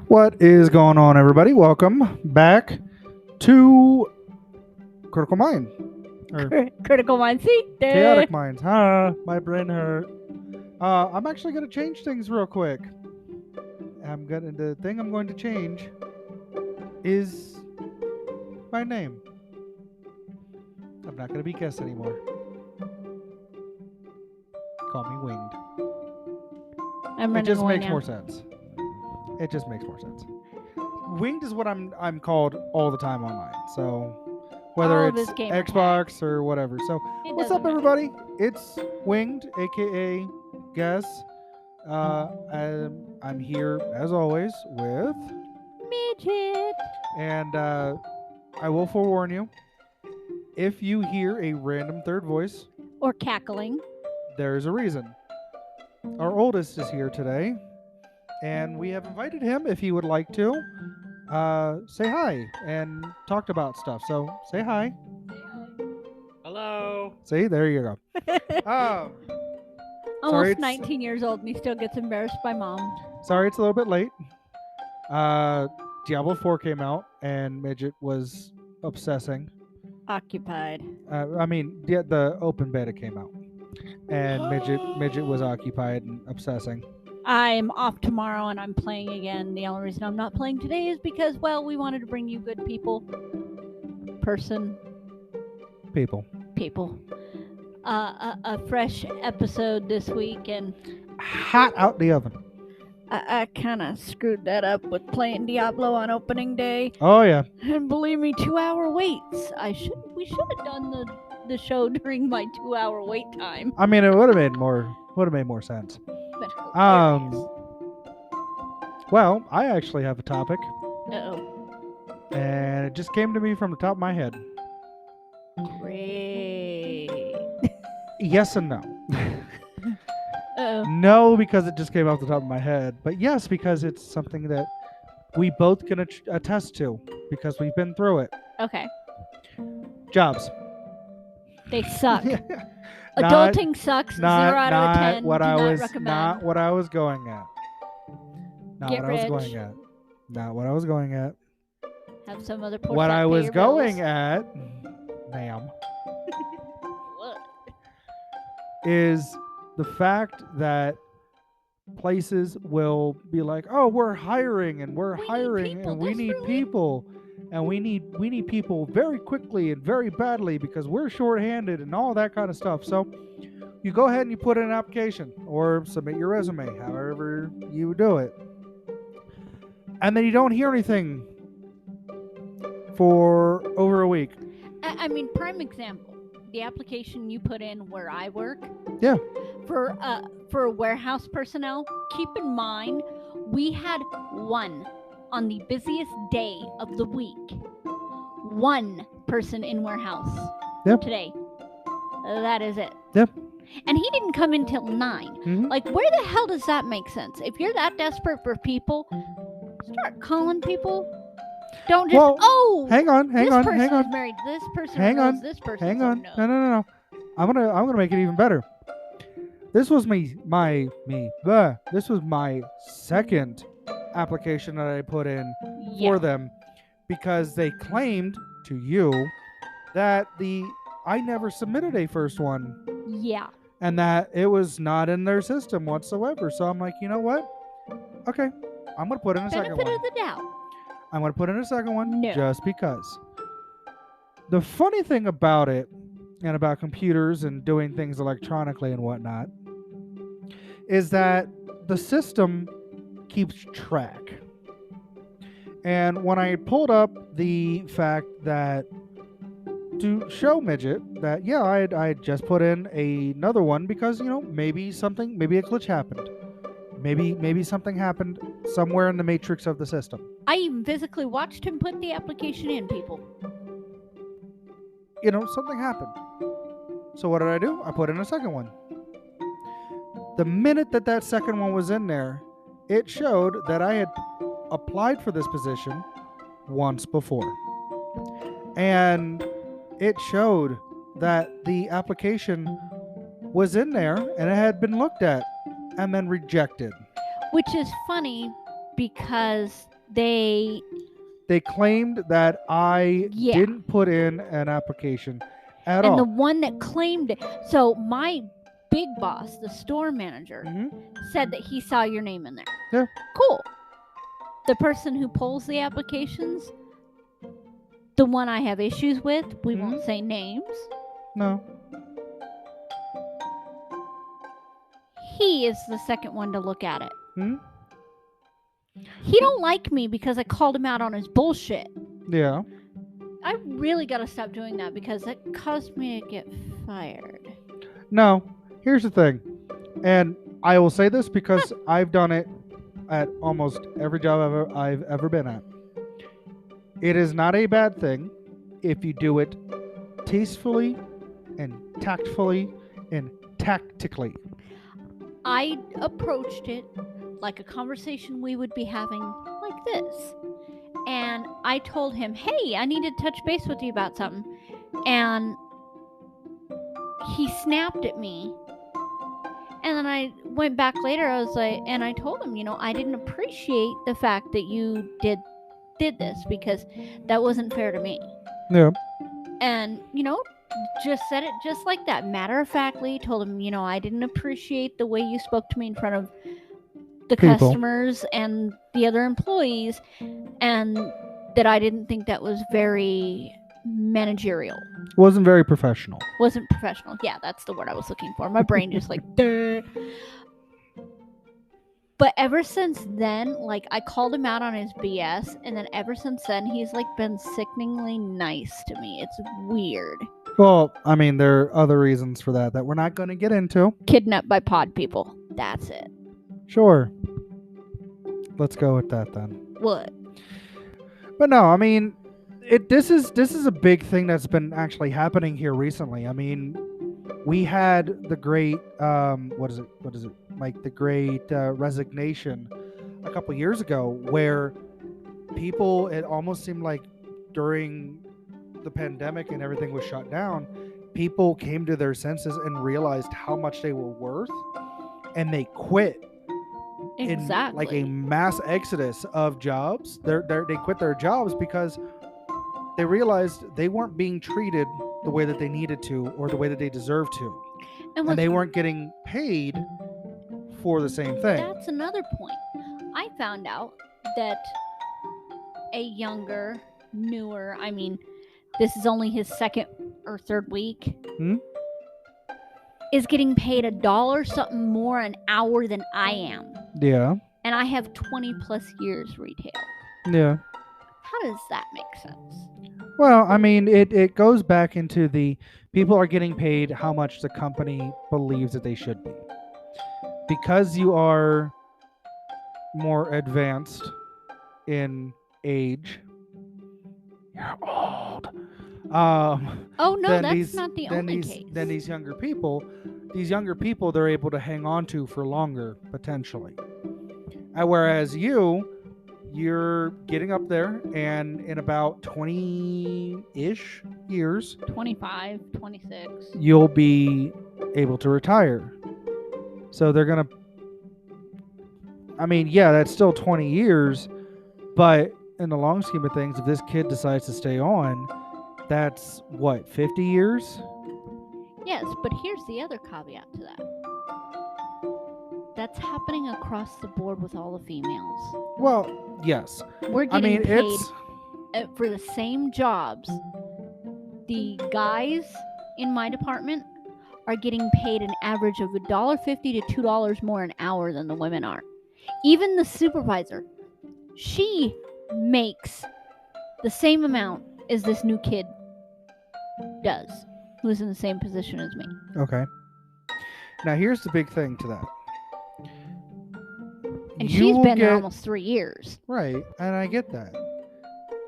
What is going on, everybody? Welcome back to Critical Mind or Critical Mind. See? Chaotic Minds. My brain hurt. I'm actually going to change things real quick. The thing I'm going to change is my name. I'm not going to be Guess anymore. Call me Winged. It just makes more sense. It just makes more sense. Winged is what I'm called all the time online. So whether it's Xbox or whatever. So what's up, everybody? It's Winged, aka Guess. I'm here as always with Midget. And I will forewarn you, if you hear a random third voice or cackling, there's a reason. Our oldest is here today, and we have invited him if he would like to say hi and talk about stuff. So say hi. Hello. See, there you go. Almost 19 years old, and he still gets embarrassed by mom. Sorry, it's a little bit late. Diablo 4 came out, and Midget was obsessing. Occupied. The open beta came out, and Midget was occupied and obsessing. I'm off tomorrow, and I'm playing again. The only reason I'm not playing today is because, well, we wanted to bring you good people. People. A fresh episode this week, and hot out the oven. I kind of screwed that up with playing Diablo on opening day. Oh yeah. And believe me, 2-hour waits. We should have done the show during my 2-hour wait time. I mean, it would have made more sense. Well, I actually have a topic. Uh-oh. And it just came to me from the top of my head. Great. Yes and no. Uh-oh. No, because it just came off the top of my head. But yes, because it's something that we both can attest to because we've been through it. Okay. Jobs. They suck. Adulting sucks. 0 out of 10. Not what I was going at. Not what I was going at. Have some other what I was going at, ma'am, what? Is the fact that places will be like, oh, we're hiring and we need people and we need people very quickly and very badly because we're shorthanded and all that kind of stuff. So you go ahead and you put in an application or submit your resume, however you do it. And then you don't hear anything for over a week. I mean, prime example, the application you put in where I work. Yeah. For warehouse personnel, keep in mind, we had one on the busiest day of the week. One person in warehouse. Yep. Today. That is it. Yep. And he didn't come in till 9. Mm-hmm. Like, where the hell does that make sense? If you're that desperate for people, start calling people. Don't just, hang on. This person is married. This person knows this person. Hang on. No. I'm gonna make it even better. This was This was my second application that I put in for them because they claimed to you that I never submitted a first one. Yeah. And that it was not in their system whatsoever. So I'm like, you know what? Okay, I'm gonna put in a second one. Benefit of the doubt. I'm going to put in a second one No. just because. The funny thing about it and about computers and doing things electronically and whatnot is that the system keeps track. And when I pulled up the fact that to show Midget that, yeah, I had just put in another one because, maybe a glitch happened. Maybe something happened somewhere in the matrix of the system. I even physically watched him put the application in, people. Something happened. So what did I do? I put in a second one. The minute that second one was in there, it showed that I had applied for this position once before. And it showed that the application was in there and it had been looked at and then rejected. Which is funny because they claimed that I Yeah. didn't put in an application at and all. the one that claimed it. So my big boss, the store manager, Mhm. said that he saw your name in there. Yeah. Cool. The person who pulls the applications, the one I have issues with, we won't say names. No. He is the second one to look at it. Hmm? He don't like me because I called him out on his bullshit. Yeah. I really got to stop doing that because it caused me to get fired. No. Here's the thing, and I will say this because I've done it at almost every job I've ever been at. It is not a bad thing if you do it tastefully and tactfully and tactically. I approached it like a conversation we would be having like this. And I told him, hey, I need to touch base with you about something. And he snapped at me. And then I went back later, I was like, and I told him, I didn't appreciate the fact that you did this because that wasn't fair to me. Yeah. And, just said it just like that. Matter of factly, told him, I didn't appreciate the way you spoke to me in front of the People. customers and the other employees, and that I didn't think that was very managerial. Wasn't very professional. Wasn't professional. Yeah, that's the word I was looking for. My brain just like, duh. But ever since then, like, I called him out on his BS, and then ever since then, he's like been sickeningly nice to me. It's weird. Well, I mean, there are other reasons for that we're not going to get into. Kidnapped by pod people. That's it. Sure. Let's go with that then. What? But no, I mean, this is a big thing that's been actually happening here recently. I mean, we had the great what is it? Like the great resignation a couple years ago, where people, it almost seemed like during the pandemic and everything was shut down, people came to their senses and realized how much they were worth, and they quit. Exactly. In like a mass exodus of jobs. They quit their jobs because they realized they weren't being treated the way that they needed to or the way that they deserved to. And they weren't getting paid for the same thing. That's another point. I found out that a younger, newer, I mean, this is only his second or third week, is getting paid $1 something more an hour than I am. Yeah. And I have 20 plus years retail. Yeah. How does that make sense? Well, I mean, it goes back into the people are getting paid how much the company believes that they should be. Because you are more advanced in age, you're old. Oh no, that's not the only case. Then these younger people, they're able to hang on to for longer potentially. Whereas you're getting up there, and in about 20-ish years, 25, 26, you'll be able to retire. So they're gonna. I mean, yeah, that's still 20 years, but in the long scheme of things, if this kid decides to stay on, that's what, 50 years? Yes, but here's the other caveat to that. That's happening across the board with all the females. Well, yes. We're getting paid it's for the same jobs. The guys in my department are getting paid an average of $1.50 to $2 more an hour than the women are. Even the supervisor, she makes the same amount as this new kid does, who's in the same position as me. Okay. Now here's the big thing to that. And she's been there almost 3 years. Right, and I get that.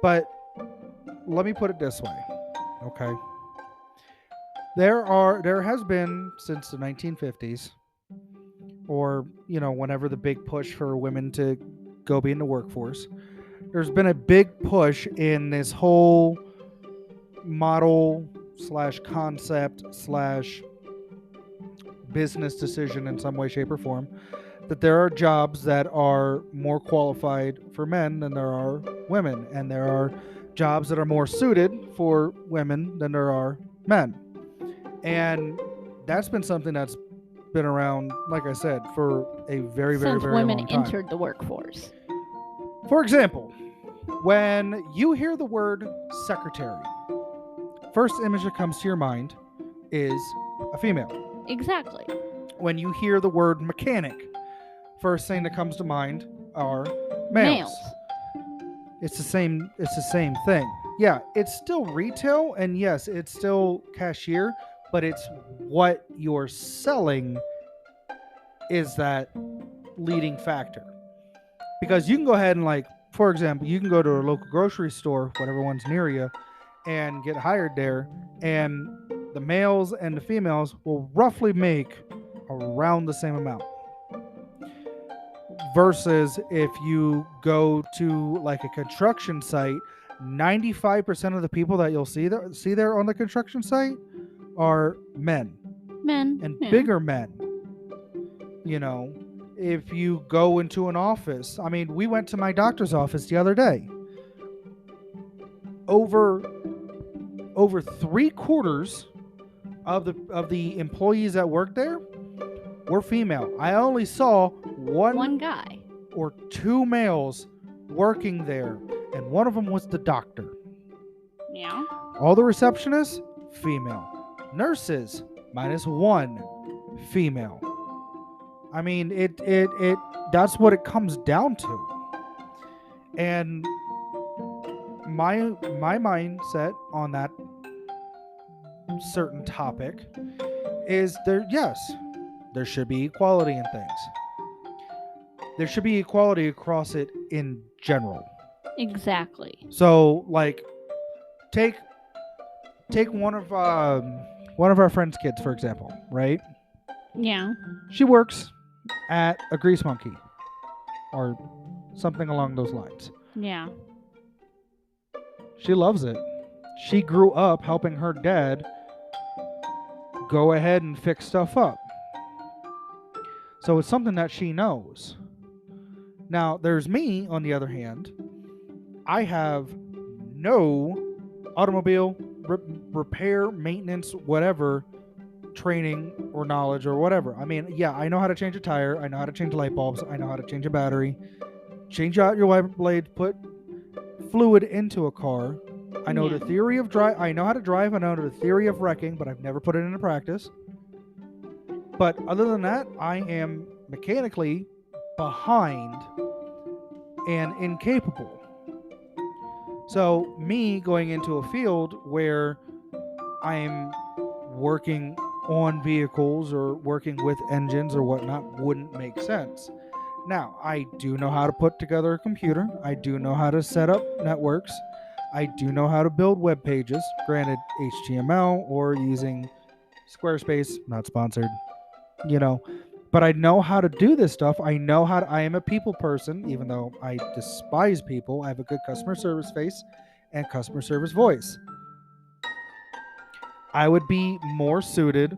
But let me put it this way, okay? There has been since the 1950s, or whenever the big push for women to go be in the workforce, there's been a big push in this whole model / concept / business decision in some way, shape, or form that there are jobs that are more qualified for men than there are women, and there are jobs that are more suited for women than there are men. And that's been something that's been around, like I said, for a very, very, Since very women long time. entered the workforce. For example, when you hear the word secretary, first image that comes to your mind is a female. Exactly. When you hear the word mechanic, first thing that comes to mind are males. It's the same thing. Yeah, it's still retail, and yes, it's still cashier, but it's what you're selling is that leading factor. Because you can go ahead and, like, for example, you can go to a local grocery store, whatever one's near you, and get hired there, and the males and the females will roughly make around the same amount. Versus if you go to like a construction site, 95% of the people that you'll see there on the construction site are men. Men. And yeah. bigger men. You know, if you go into an office, I mean, we went to my doctor's office the other day. Over 3/4 of the employees that work there were female. I only saw one guy or two males working there, and one of them was the doctor. Yeah. All the receptionists, female. Nurses, -1, female. I mean, it that's what it comes down to. And my mindset on that certain topic is there should be equality in things. There should be equality across it in general. Exactly. So, like, take one of our friend's kids, for example, right? Yeah. She works at a grease monkey or something along those lines. Yeah. She loves it. She grew up helping her dad go ahead and fix stuff up. So it's something that she knows. Now, there's me, on the other hand. I have no automobile repair, maintenance, whatever training or knowledge or whatever. I mean, yeah, I know how to change a tire. I know how to change light bulbs. I know how to change a battery. Change out your wiper blade. Put fluid into a car. I know the theory of drive. I know how to drive. I know the theory of wrecking, but I've never put it into practice. But other than that, I am mechanically behind and incapable. So me going into a field where I'm working on vehicles or working with engines or whatnot wouldn't make sense. Now, I do know how to put together a computer. I do know how to set up networks. I do know how to build web pages, granted HTML or using Squarespace, not sponsored, but I know how to do this stuff. I am a people person, even though I despise people. I have a good customer service face and customer service voice. I would be more suited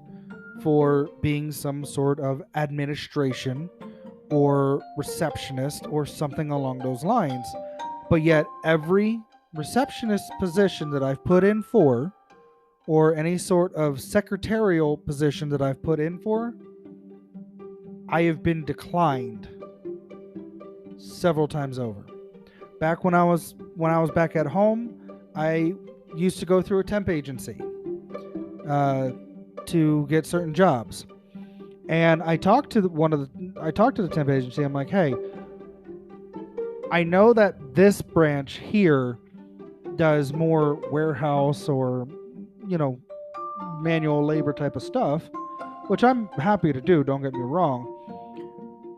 for being some sort of administration or receptionist or something along those lines. But yet every receptionist position that I've put in for, or any sort of secretarial position that I've put in for, I have been declined several times over. Back when I was back at home, I used to go through a temp agency to get certain jobs. And I talked to the temp agency. I'm like, hey, I know that this branch here does more warehouse or, manual labor type of stuff, which I'm happy to do, don't get me wrong.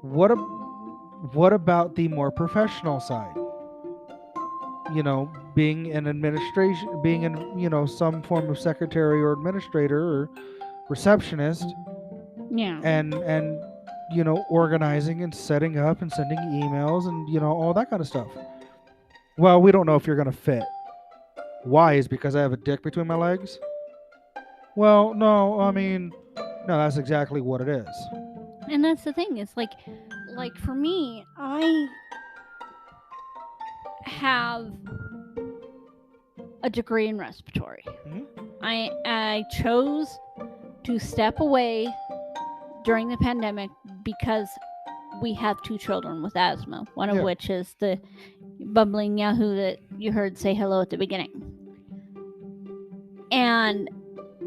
What about the more professional side? Being in administration, being in, some form of secretary or administrator or receptionist. Yeah. And organizing and setting up and sending emails and, all that kind of stuff. Well, we don't know if you're going to fit. Why? Is because I have a dick between my legs? Well, no, I mean, no, that's exactly what it is. And that's the thing. It's like, like for me, I have a degree in respiratory. Mhm. I chose to step away during the pandemic because we have 2 children with asthma, one of Yeah. which is the bumbling Yahoo that you heard say hello at the beginning. And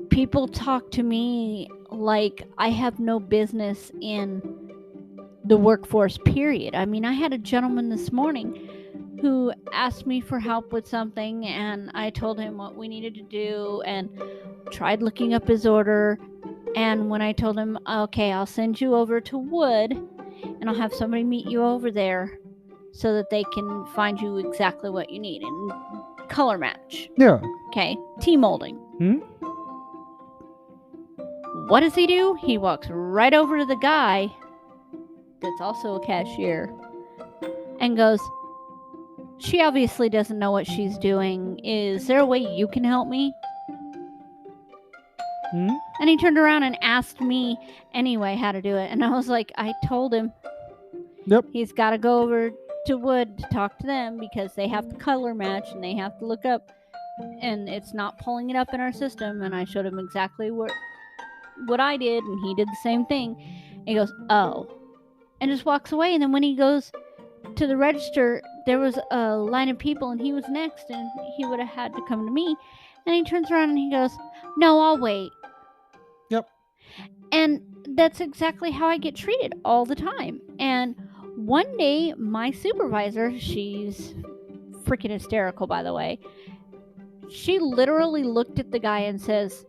people talk to me like I have no business in the workforce, period. I mean, I had a gentleman this morning who asked me for help with something, and I told him what we needed to do and tried looking up his order. And when I told him, okay, I'll send you over to Wood and I'll have somebody meet you over there so that they can find you exactly what you need and color match. Yeah. Okay, T-molding. What does he do? He walks right over to the guy that's also a cashier and goes, she obviously doesn't know what she's doing. Is there a way you can help me? Hmm? And he turned around and asked me anyway how to do it. And I was like, I told him. Yep. He's got to go over to Wood to talk to them because they have to color match and they have to look up. And it's not pulling it up in our system. And I showed him exactly what I did. And he did the same thing. And he goes, oh. And just walks away. And then when he goes to the register, there was a line of people and he was next. And he would have had to come to me. And he turns around and he goes, no, I'll wait. Yep. And that's exactly how I get treated all the time. And one day, my supervisor, she's freaking hysterical, by the way, she literally looked at the guy and says,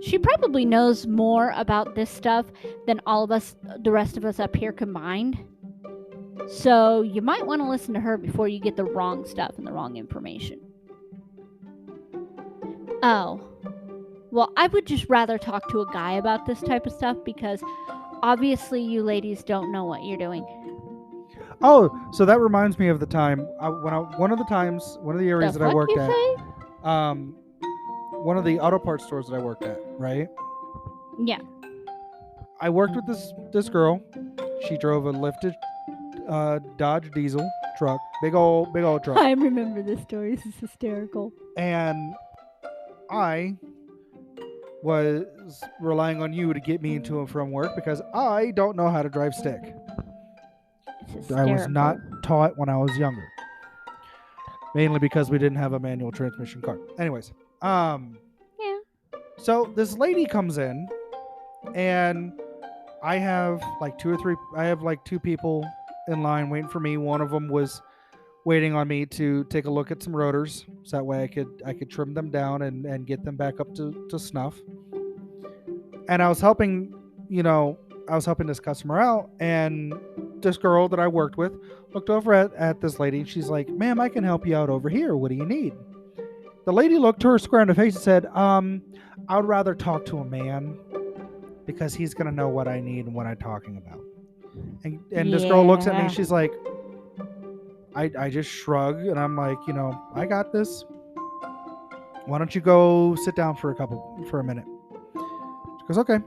she probably knows more about this stuff than all of us, the rest of us up here combined. So you might want to listen to her before you get the wrong stuff and the wrong information. Oh. Well, I would just rather talk to a guy about this type of stuff because obviously you ladies don't know what you're doing. Oh, so that reminds me of the time one of the areas The that I fuck worked you at, say? one of the auto parts stores that I worked at, right? Yeah. I worked with this girl. She drove a lifted Dodge diesel truck, big old truck, I remember this story. This is hysterical. and I was relying on you to get me into and from work because I don't know how to drive stick. It's hysterical. I was not taught when I was younger. Mainly because we didn't have a manual transmission car. Anyways, Yeah. so this lady comes in and I have like two people in line waiting for me. One of them was waiting on me to take a look at some rotors so that way I could trim them down and get them back up to snuff. And I was helping this customer out, and this girl that I worked with looked over at this lady and she's like, ma'am, I can help you out over here. What do you need? The lady looked her square in the face and said, I would rather talk to a man because he's going to know what I need and what I'm talking about. And this girl looks at me and she's like, I just shrug and I'm like, I got this. Why don't you go sit down for a minute? She goes, okay.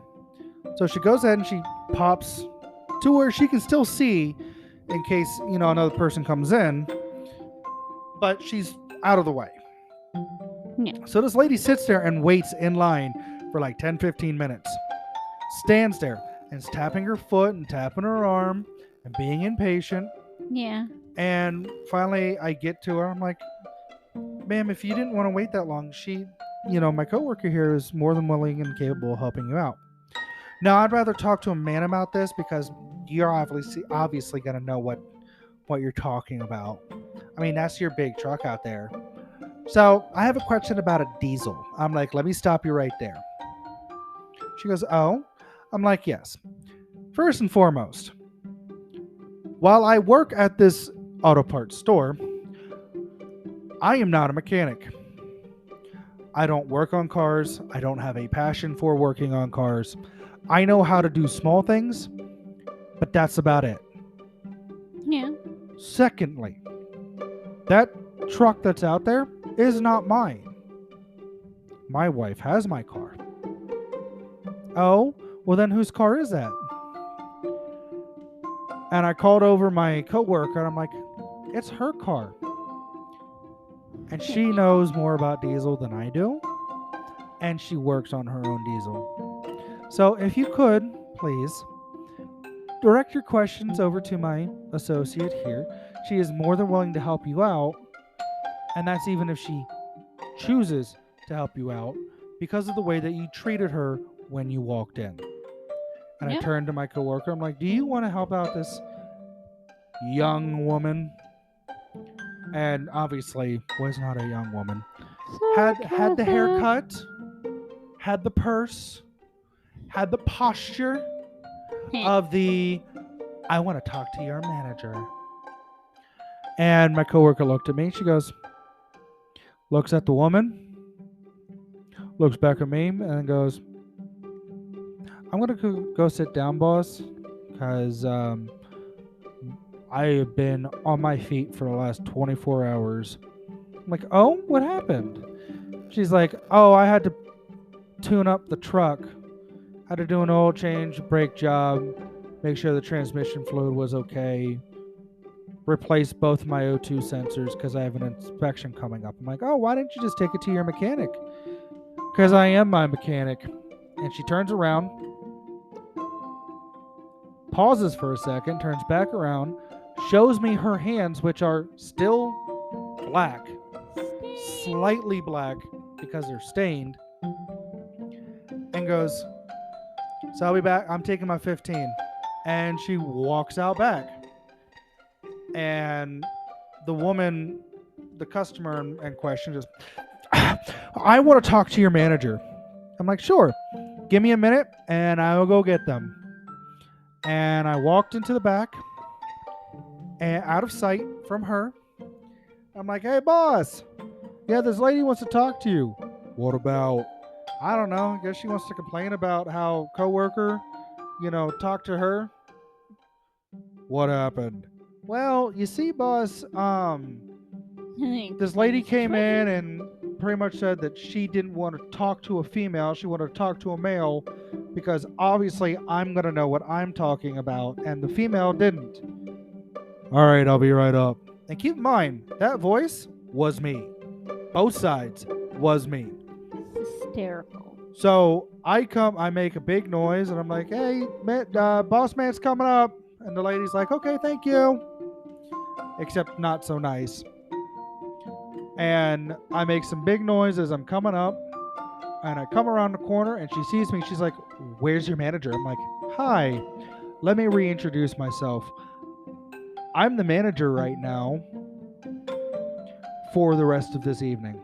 So she goes in and she pops to where she can still see in case, another person comes in, but she's out of the way. Yeah. So this lady sits there and waits in line for like 10, 15 minutes. Stands there and is tapping her foot and tapping her arm and being impatient. Yeah. And finally I get to her. I'm like, ma'am, if you didn't want to wait that long, my coworker here is more than willing and capable of helping you out. Now, I'd rather talk to a man about this because you're obviously going to know what you're talking about. I mean, that's your big truck out there. So I have a question about a diesel. I'm like, let me stop you right there. She goes, oh? I'm like, yes. First and foremost, while I work at this auto parts store, I am not a mechanic. I don't work on cars. I don't have a passion for working on cars. I know how to do small things, but that's about it. Yeah. Secondly, that truck that's out there is not mine. My wife has my car. Oh, well then whose car is that? And I called over my coworker and I'm like, it's her car. And she knows more about diesel than I do. And she works on her own diesel. So if you could, please, direct your questions over to my associate here. She is more than willing to help you out. And that's even if she chooses to help you out because of the way that you treated her when you walked in. And I Yeah. turned to my coworker. I'm like, do you want to help out this young woman? And obviously was not a young woman. Had the haircut, had the purse, had the posture of the I want to talk to your manager. And my coworker looked at me. She goes, looks at the woman, looks back at me, and then goes, I'm going to go sit down, boss, because I have been on my feet for the last 24 hours. I'm like, oh, what happened? She's like, oh, I had to tune up the truck. Had to do an oil change, brake job, make sure the transmission fluid was okay, replace both my O2 sensors because I have an inspection coming up. I'm like, oh, why didn't you just take it to your mechanic? Because I am my mechanic. And she turns around, pauses for a second, turns back around, shows me her hands, which are still black, slightly black because they're stained, and goes, so I'll be back. I'm taking my 15. And she walks out back. And the woman, the customer in question, just, I want to talk to your manager. I'm like, sure. Give me a minute and I will go get them. And I walked into the back and out of sight from her. I'm like, hey, boss. Yeah, this lady wants to talk to you. What about? I don't know. I guess she wants to complain about how coworker, talked to her. What happened? Well, you see, boss, this lady came in and pretty much said that she didn't want to talk to a female. She wanted to talk to a male because obviously I'm going to know what I'm talking about, and the female didn't. All right, I'll be right up. And keep in mind, that voice was me. Both sides was me. Hysterical. So I make a big noise, and I'm like, hey, boss man's coming up. And the lady's like, okay, thank you. Except not so nice. And I make some big noise as I'm coming up. And I come around the corner, and she sees me. She's like, where's your manager? I'm like, hi. Let me reintroduce myself. I'm the manager right now for the rest of this evening.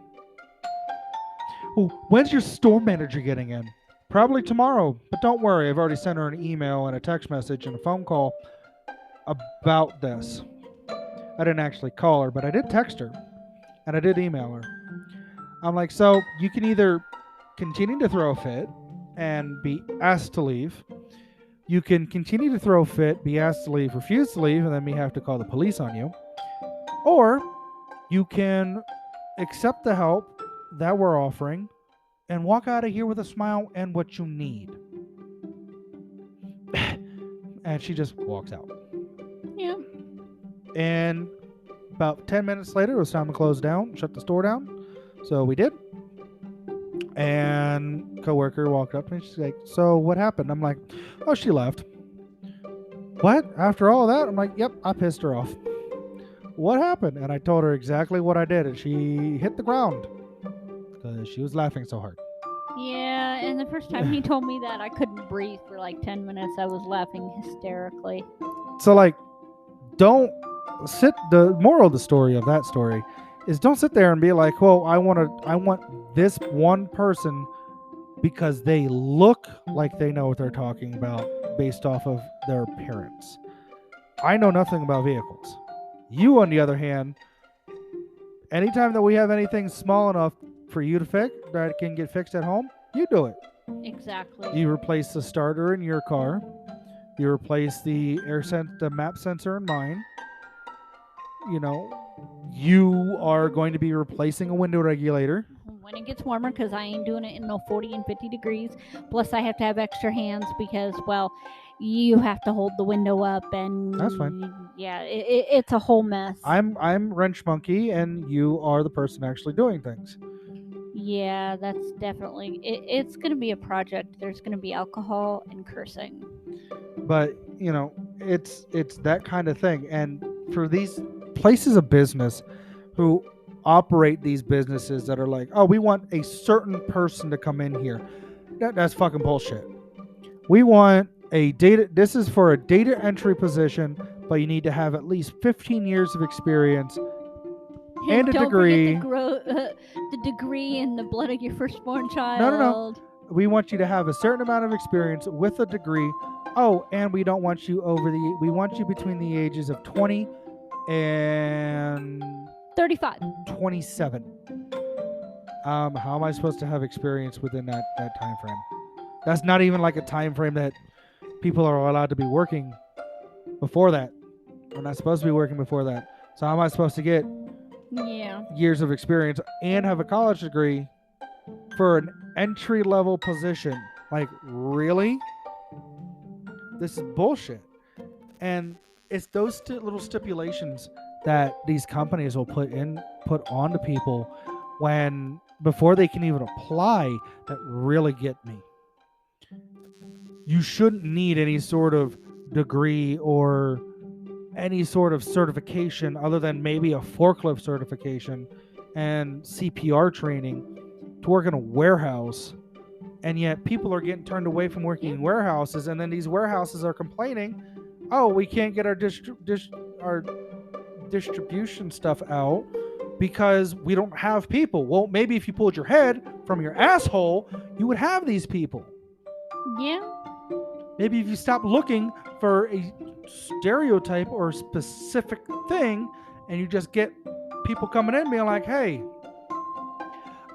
Oh, when's your store manager getting in? Probably tomorrow, but don't worry. I've already sent her an email and a text message and a phone call about this. I didn't actually call her, but I did text her and I did email her. I'm like, so you can either continue to throw a fit and be asked to leave. You can continue to throw a fit, be asked to leave, refuse to leave, and then we have to call the police on you. Or you can accept the help that we're offering and walk out of here with a smile and what you need. And she just walks out. Yeah. And about 10 minutes later, it was time to close down, shut the store down. So we did. And coworker walked up and she's like, so what happened? I'm like, oh, she left. What? After all that? I'm like, yep, I pissed her off. What happened? And I told her exactly what I did, and she hit the ground because she was laughing so hard. Yeah, and the first time he told me that, I couldn't breathe for like 10 minutes. I was laughing hysterically. So, like, don't sit. The moral of the story of that story is don't sit there and be like, well, I want this one person because they look like they know what they're talking about based off of their appearance. I know nothing about vehicles. You, on the other hand, anytime that we have anything small enough for you to fix that can get fixed at home, you do it. Exactly. You replace the starter in your car. You replace the the map sensor in mine. You are going to be replacing a window regulator. When it gets warmer, because I ain't doing it in no 40 and 50 degrees. Plus, I have to have extra hands because, well, you have to hold the window up, and That's fine. yeah, it's a whole mess. I'm Wrench Monkey, and you are the person actually doing things. Yeah, that's definitely it's gonna be a project. There's gonna be alcohol and cursing. But it's that kind of thing. And for these places of business who operate these businesses that are like, oh, we want a certain person to come in here, that's fucking bullshit. We want a data. This is for a data entry position, but you need to have at least 15 years of experience and a Don't degree. forget the degree in the blood of your firstborn child. No. We want you to have a certain amount of experience with a degree. Oh, and we don't want you we want you between the ages of 20 and 35. 27. How am I supposed to have experience within that time frame? That's not even like a time frame that people are allowed to be working before that. We're not supposed to be working before that. So how am I supposed to get years of experience and have a college degree for an entry level position? Like, really? This is bullshit. And it's those little stipulations that these companies will put onto people when before they can even apply that really get me. You shouldn't need any sort of degree or any sort of certification other than maybe a forklift certification and CPR training to work in a warehouse. And yet people are getting turned away from working in warehouses, and then these warehouses are complaining, oh, we can't get our distribution stuff out because we don't have people. Well, maybe if you pulled your head from your asshole, you would have these people. Yeah. Maybe if you stop looking for a stereotype or a specific thing and you just get people coming in being like, hey,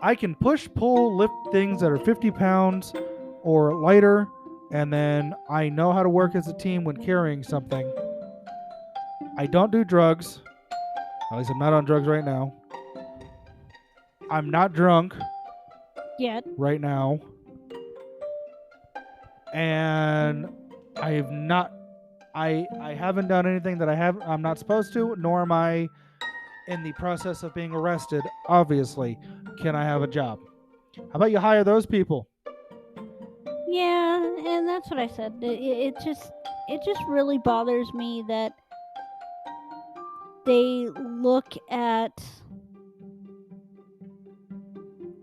I can push, pull, lift things that are 50 pounds or lighter, and then I know how to work as a team when carrying something. I don't do drugs. At least I'm not on drugs right now. I'm not drunk yet right now. And I have not I haven't done anything that I'm not supposed to, nor am I in the process of being arrested. Obviously, can I have a job? How about you hire those people? Yeah, and that's what I said. It just really bothers me that they look at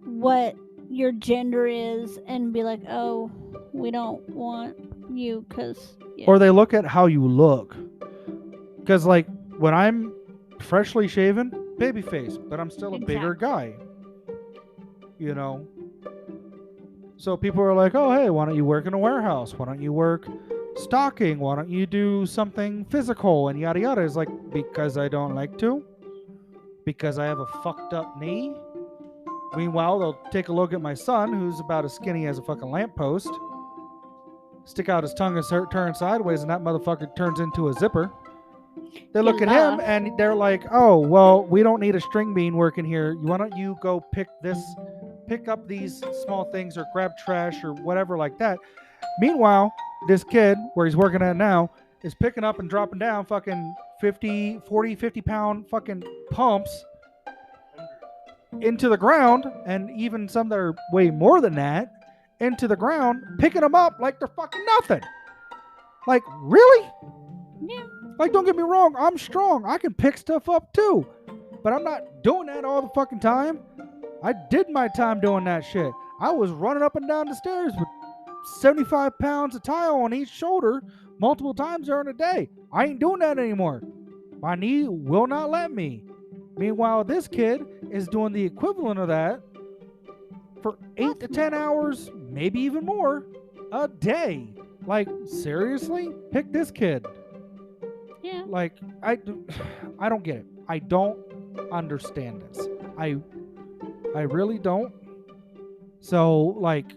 what your gender is and be like, oh, we don't want you because. Yeah. Or they look at how you look. Because, like, when I'm freshly shaven, baby face, but I'm still a bigger guy. You know? So people are like, oh, hey, why don't you work in a warehouse? Why don't you work stocking? Why don't you do something physical and yada yada? It's like, because I don't like to? Because I have a fucked up knee? Meanwhile, they'll take a look at my son, who's about as skinny as a fucking lamppost, stick out his tongue and turn sideways, and that motherfucker turns into a zipper. They look at him and they're like, oh, well, we don't need a string bean working here. Why don't you go pick up these small things or grab trash or whatever like that. Meanwhile, this kid, where he's working at now, is picking up and dropping down fucking 50 pound fucking pumps into the ground, and even some that are way more than that, into the ground, picking them up like they're fucking nothing. Like, really? Yeah. Like, don't get me wrong, I'm strong. I can pick stuff up too. But I'm not doing that all the fucking time. I did my time doing that shit. I was running up and down the stairs with 75 pounds of tile on each shoulder multiple times during the day. I ain't doing that anymore. My knee will not let me. Meanwhile, this kid is doing the equivalent of that for 8 to 10 hours, maybe even more, a day. Like, seriously? Pick this kid. Yeah. Like, I don't get it. I don't understand this. I really don't. So, like,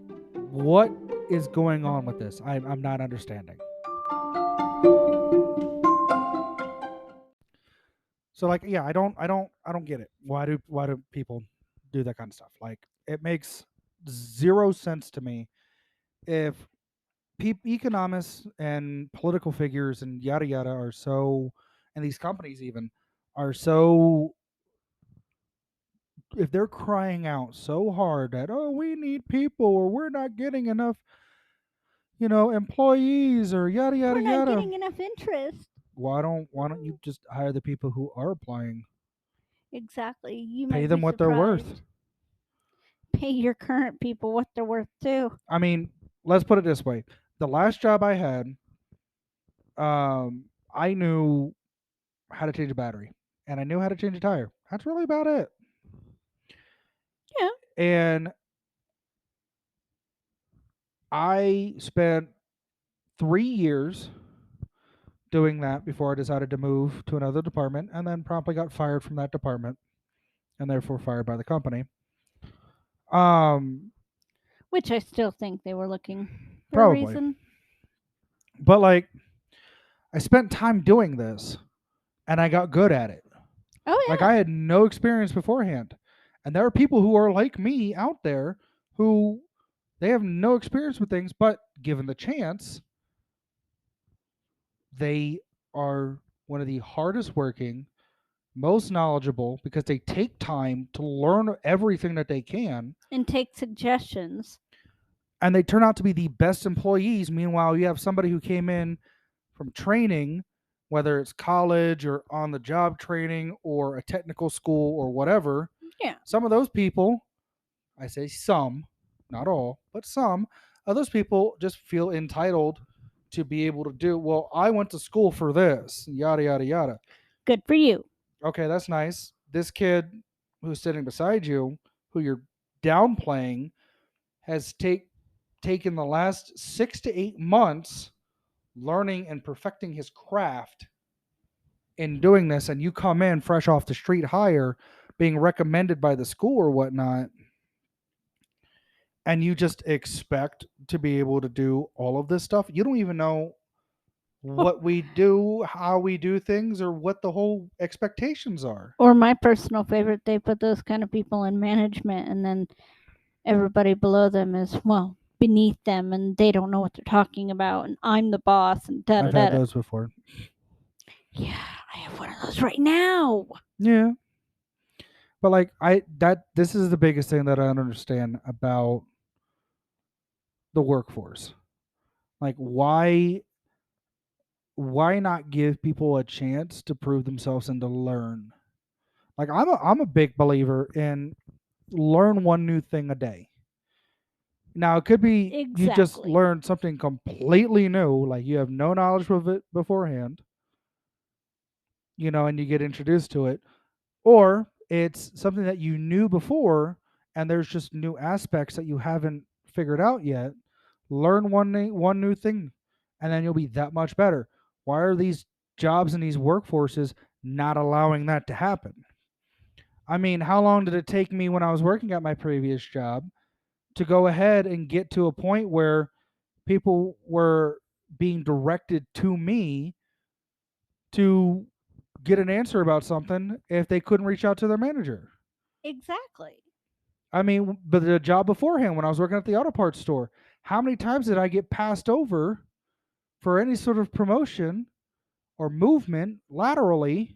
what is going on with this? I'm not understanding. So, like, yeah, I don't get it. Why do people do that kind of stuff? Like, it makes zero sense to me if economists and political figures and yada yada are so, and these companies even are so, if they're crying out so hard that, oh, we need people or we're not getting enough, employees or yada We're yada not yada, getting enough interest. why don't you just hire the people who are applying? Exactly. You Pay might be them what they're worth. surprised. Pay your current people what they're worth too. I mean, let's put it this way. The last job I had, I knew how to change a battery and I knew how to change a tire. That's really about it. Yeah. And I spent 3 years doing that before I decided to move to another department and then promptly got fired from that department and therefore fired by the company. Um, Which I still think they were looking for a Probably. reason. But like, I spent time doing this and I got good at it. Oh Like, yeah. I had no experience beforehand. And there are people who are like me out there who they have no experience with things, but given the chance, they are one of the hardest working, most knowledgeable because they take time to learn everything that they can And take suggestions. and they turn out to be the best employees. Meanwhile, you have somebody who came in from training, whether it's college or on the job training or a technical school or whatever. Yeah. Some of those people, I say some, not all, but some of those people just feel entitled to be able to do, well, I went to school for this, yada, yada, yada. Good for you. Okay, that's nice. This kid who's sitting beside you, who you're downplaying, has taken the last 6 to 8 months learning and perfecting his craft in doing this, and you come in fresh off the street hire, being recommended by the school or whatnot, and you just expect to be able to do all of this stuff. You don't even know what we do, how we do things, or what the whole expectations are. Or my personal favorite, they put those kind of people in management and then everybody below them is, well, beneath them and they don't know what they're talking about and I'm the boss and da da I've had da. those before. Yeah, I have one of those right now. Yeah. But like, this is the biggest thing that I don't understand about the workforce. Like, why not give people a chance to prove themselves and to learn? Like, I'm a big believer in learn one new thing a day. Now it could be you just Exactly. learn something completely new, like you have no knowledge of it beforehand, and you get introduced to it, or it's something that you knew before and there's just new aspects that you haven't figured out yet. Learn one new thing and then you'll be that much better. Why are these jobs and these workforces not allowing that to happen? I mean, how long did it take me when I was working at my previous job to go ahead and get to a point where people were being directed to me to get an answer about something if they couldn't reach out to their manager? Exactly. I mean, but the job beforehand when I was working at the auto parts store, how many times did I get passed over for any sort of promotion or movement laterally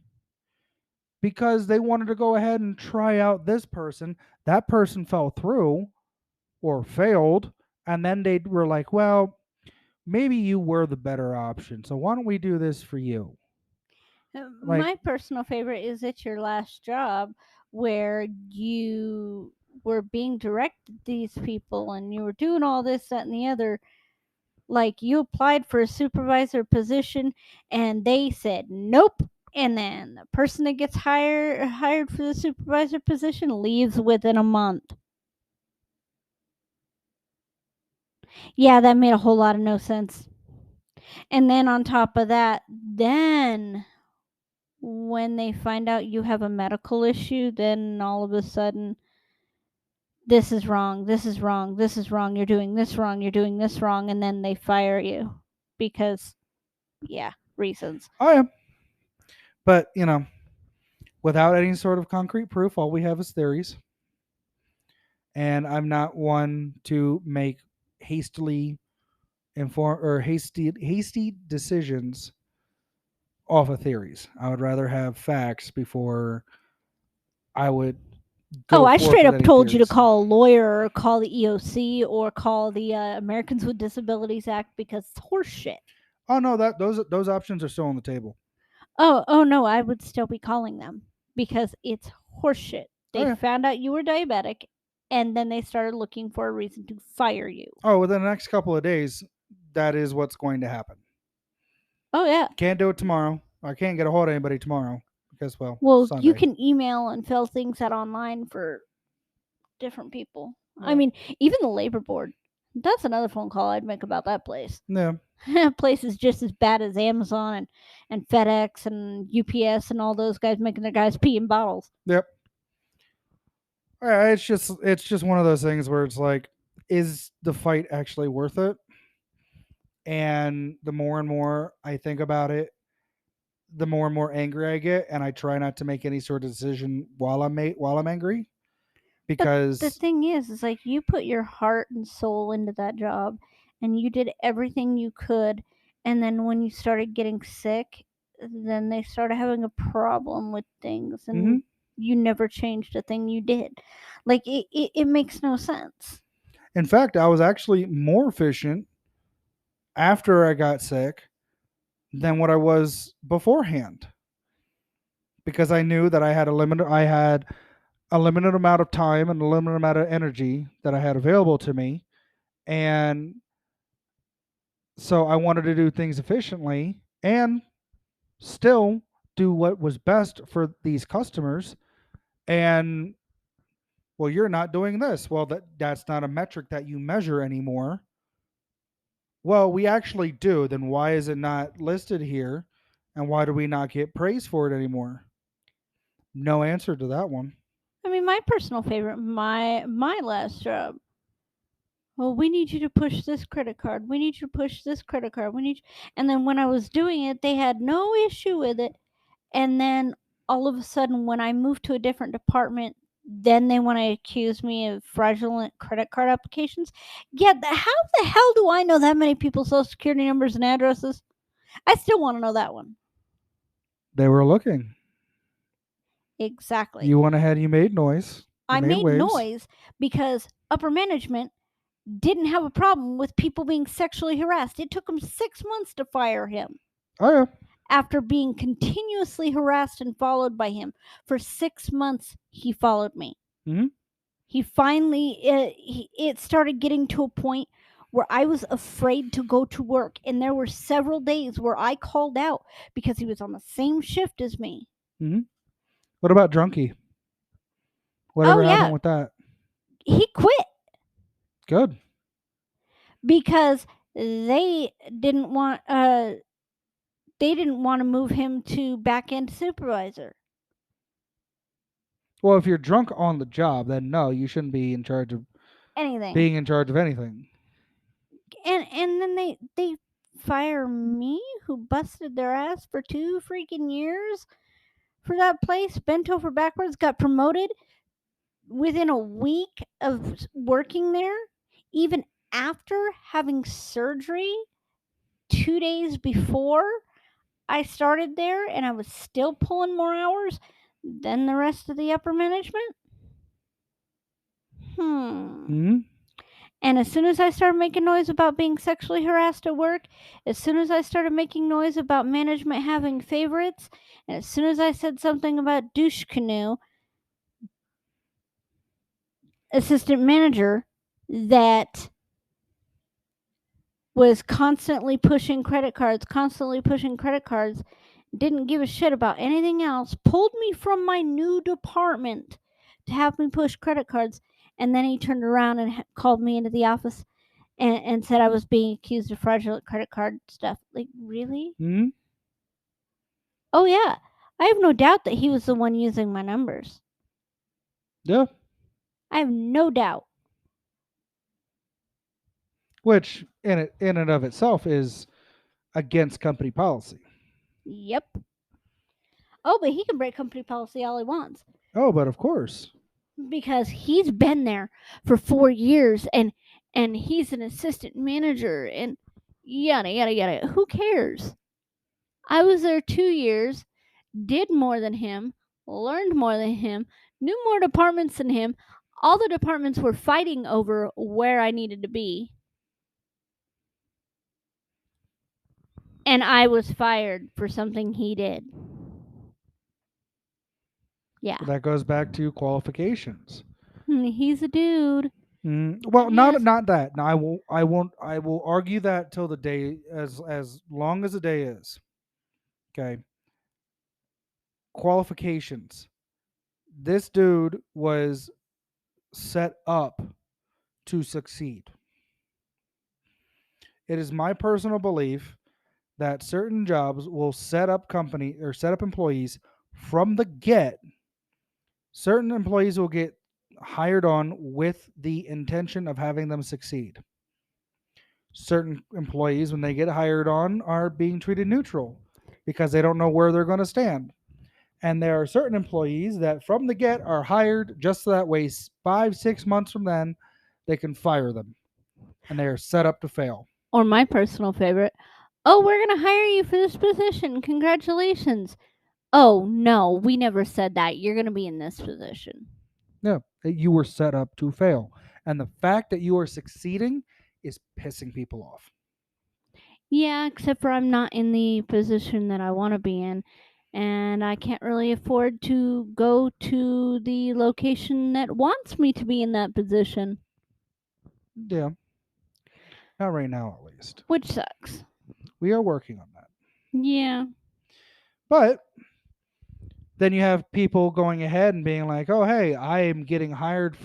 because they wanted to go ahead and try out this person? That person fell through or failed, and then they were like, well, maybe you were the better option. So why don't we do this for you? Like, My personal favorite is at your last job where you were being directed these people and you were doing all this, that, and the other. Like you applied for a supervisor position and they said nope. And then the person that gets hired for the supervisor position leaves within a month. Yeah, that made a whole lot of no sense. And then on top of that, then when they find out you have a medical issue, then all of a sudden, this is wrong, this is wrong, this is wrong, you're doing this wrong, you're doing this wrong, and then they fire you because, yeah, reasons. oh yeah. But, without any sort of concrete proof, all we have is theories. And I'm not one to make hastily hasty decisions off of theories. I would rather have facts before I would Oh, go I forth straight with up any told you to theories. call a lawyer or call the EOC or call the Americans with Disabilities Act because it's horseshit. Oh no, that those options are still on the table. Oh no, I would still be calling them because it's horseshit. They Oh yeah. found out you were diabetic and then they started looking for a reason to fire you. Oh, within the next couple of days, that is what's going to happen. Oh yeah. Can't do it tomorrow. I can't get a hold of anybody tomorrow because Well, Sunday. you can email and fill things out online for different people. I Yeah. mean, even the labor board. That's another phone call I'd make about that place. Yeah. Place is just as bad as Amazon and FedEx and UPS and all those guys making their guys pee in bottles. Yep. It's just one of those things where it's like, is the fight actually worth it? And the more and more I think about it, the more and more angry I get, and I try not to make any sort of decision while I'm angry, because The thing is like you put your heart and soul into that job and you did everything you could, and then when you started getting sick, then they started having a problem with things, and Mhm. you never changed a thing you did. Like it makes no sense. In fact, I was actually more efficient after I got sick than what I was beforehand, because I knew that I had a limited amount of time and a limited amount of energy that I had available to me, and so I wanted to do things efficiently and still do what was best for these customers. And well, you're not doing this. Well, that's not a metric that you measure anymore. Well, we actually do. Then why is it not listed here? And why do we not get praise for it anymore? No answer to that one. I mean, my personal favorite, my last job. Well, we need you to push this credit card. We need you to push this credit card. We need you. And then when I was doing it, they had no issue with it. And then all of a sudden, when I moved to a different department, then they want to accuse me of fraudulent credit card applications. Yeah, how the hell do I know that many people's social security numbers and addresses? I still want to know that one. They were looking. Exactly. You went ahead, you made noise. You I made waves. noise because upper management didn't have a problem with people being sexually harassed. It took them 6 months to fire him Oh, yeah. after being continuously harassed and followed by him. For 6 months, he followed me. Mhm. He finally, it started getting to a point where I was afraid to go to work. And there were several days where I called out because he was on the same shift as me. What about Drunky? Whatever happened with that? He quit Good. because they didn't want to move him to back end supervisor. Well, if you're drunk on the job, then no, you shouldn't be in charge of Anything. being in charge of anything. And then they fire me, who busted their ass for 2 freaking years for that place, bent over backwards, got promoted within a week of working there, even after having surgery 2 days before I started there, and I was still pulling more hours than the rest of the upper management. Mm-hmm. And as soon as I started making noise about being sexually harassed at work, as soon as I started making noise about management having favorites, and as soon as I said something about douche canoe, assistant manager that was constantly pushing credit cards, didn't give a shit about anything else, pulled me from my new department to have me push credit cards, and then he turned around and called me into the office and said I was being accused of fraudulent credit card stuff. Like, really? Mm-hmm. Oh, yeah. I have no doubt that he was the one using my numbers. Yeah. I have no doubt. Which, in and of itself, is against company policy. Yep. Oh, but he can break company policy all he wants. Oh, but of course. Because he's been there for 4 years and he's an assistant manager and yada, yada, yada. Who cares? I was there 2 years, did more than him, learned more than him, knew more departments than him. All the departments were fighting over where I needed to be. And I was fired for something he did. Yeah. That goes back to qualifications. He's a dude. Well, Yes. not that. No, I will argue that till the day, as long as the day is. Okay. Qualifications. This dude was set up to succeed. It is my personal belief that certain jobs will set up company or set up employees from the get. Certain employees will get hired on with the intention of having them succeed. Certain employees, when they get hired on, are being treated neutral because they don't know where they're going to stand. And there are certain employees that from the get are hired just so that way 5 6 months from then they can fire them, and they are set up to fail. Or my personal favorite. Oh, we're going to hire you for this position. Congratulations. Oh, no, we never said that. You're going to be in this position. No, that you were set up to fail. And the fact that you are succeeding is pissing people off. Yeah, except for I'm not in the position that I want to be in. And I can't really afford to go to the location that wants me to be in that position, Yeah. Not right now, at least. which sucks. We are working on that. Yeah. But then you have people going ahead and being like, "Oh, hey, I am getting hired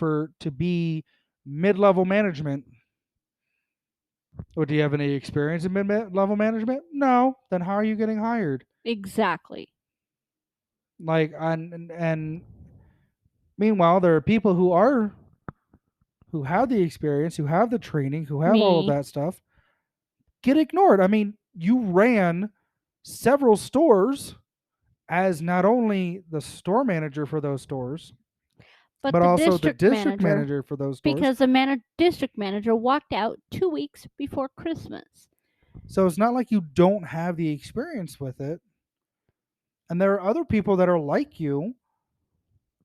to be mid-level management." Well, do you have any experience in mid-level management? No. Then how are you getting hired? Exactly. Like, and meanwhile, there are people who have the experience, who have the training, who have all of Me. that stuff, get ignored. I mean, you ran several stores as not only the store manager for those stores, But but the also the district district manager, manager for those stores. because the district manager walked out 2 weeks before Christmas. So it's not like you don't have the experience with it. And there are other people that are like you,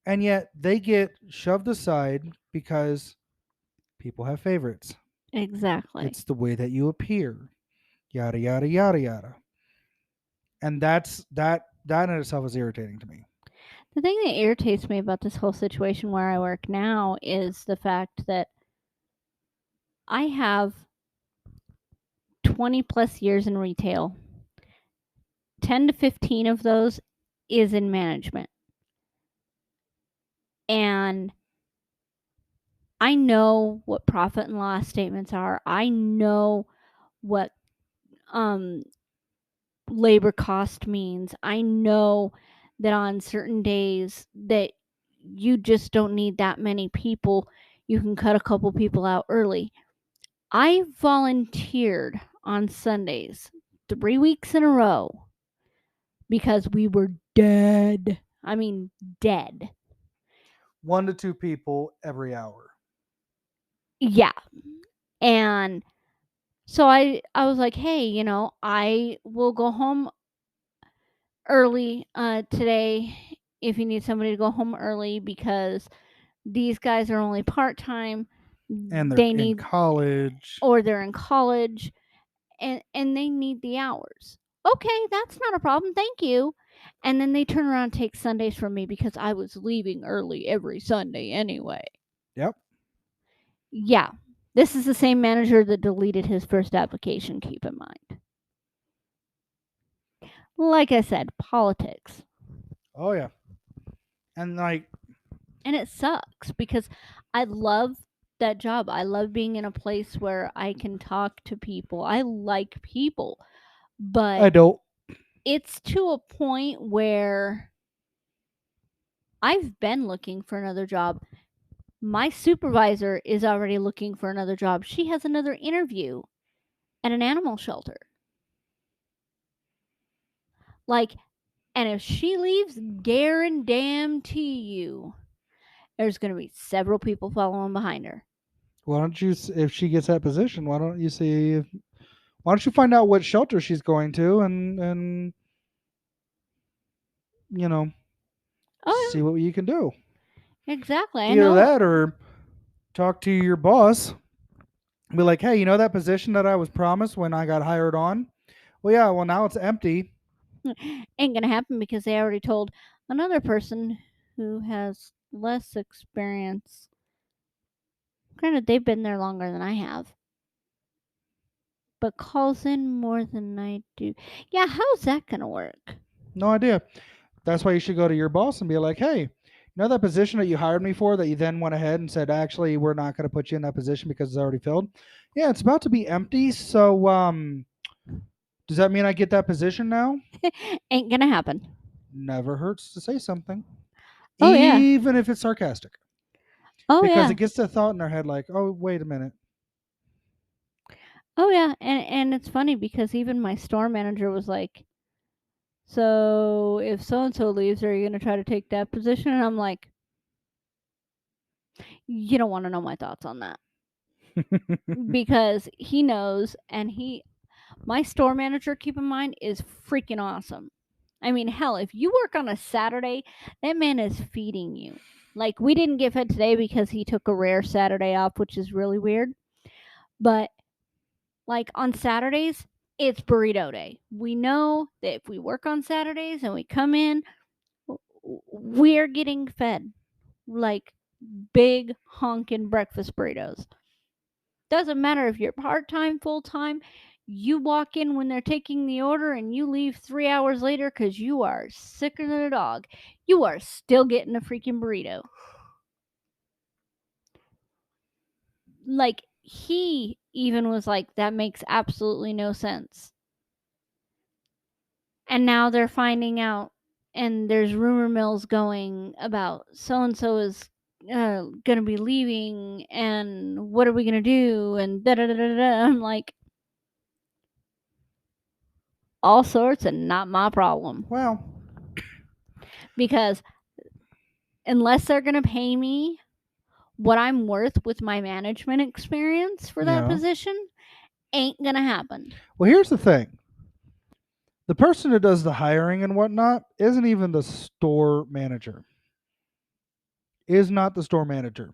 and yet they get shoved aside because people have favorites. Exactly. It's the way that you appear. Yada yada yada yada. And that in itself is irritating to me. The thing that irritates me about this whole situation where I work now is the fact that I have 20 plus years in retail. 10 to 15 of those is in management. And I know what profit and loss statements are. I know what labor cost means. I know that on certain days that you just don't need that many people. You can cut a couple people out early. I volunteered on Sundays 3 weeks in a row because we were dead. I mean, dead. 1 to 2 people every hour. Yeah. And so I was like, hey, I will go home early today if you need somebody to go home early because these guys are only part time. And they're They in need, college. or they're in college, and they need the hours. Okay, that's not a problem. Thank you. And then they turn around and take Sundays from me because I was leaving early every Sunday anyway. Yep. Yeah. This is the same manager that deleted his first application, keep in mind. Like I said, politics. Oh yeah. And like, And it sucks because I love that job. I love being in a place where I can talk to people. I like people. I But don't. it's to a point where I've been looking for another job. My supervisor is already looking for another job. She has another interview at an animal shelter. Like, and if she leaves, guarantee you, there's going to be several people following behind her. Why don't you, if she gets that position, why don't you see Why don't you find out what shelter she's going to and you know, Oh see what you can do. yeah, exactly. I Either know. that or talk to your boss. Be like, hey, you know that position that I was promised when I got hired on? Well, yeah, well, now it's empty. Ain't gonna happen because they already told another person who has less experience. Granted, they've been there longer than I have, but calls in more than I do. Yeah, how's that gonna work? No idea. That's why you should go to your boss and be like, hey, you know that position that you hired me for that you then went ahead and said, actually, we're not going to put you in that position because it's already filled? Yeah, it's about to be empty. So, does that mean I get that position now? Ain't gonna happen. Never hurts to say something, Oh yeah. even if it's sarcastic, Oh because yeah. it gets the thought in their head like, oh, wait a minute. Oh yeah. And it's funny because even my store manager was like, so if so and so leaves, are you gonna try to take that position? And I'm like, you don't want to know my thoughts on that because he knows, and my store manager, keep in mind, is freaking awesome. I mean, hell, if you work on a Saturday, that man is feeding you. Like, we didn't get fed today because he took a rare Saturday off, which is really weird. But, like, on Saturdays, it's burrito day. We know that if we work on Saturdays and we come in, we're getting fed like big honking breakfast burritos. Doesn't matter if you're part time, full time. You walk in when they're taking the order and you leave 3 hours later because you are sicker than a dog. You are still getting a freaking burrito. Like, he even was like, that makes absolutely no sense. And now they're finding out, and there's rumor mills going about so and so is going to be leaving, and what are we going to do? And da da da da da. I'm like, all sorts and not my problem. Well, Because unless they're going to pay me what I'm worth with my management experience for that yeah. position, ain't going to happen. Well, here's the thing. The person who does the hiring and whatnot isn't even the store manager. Is not the store manager.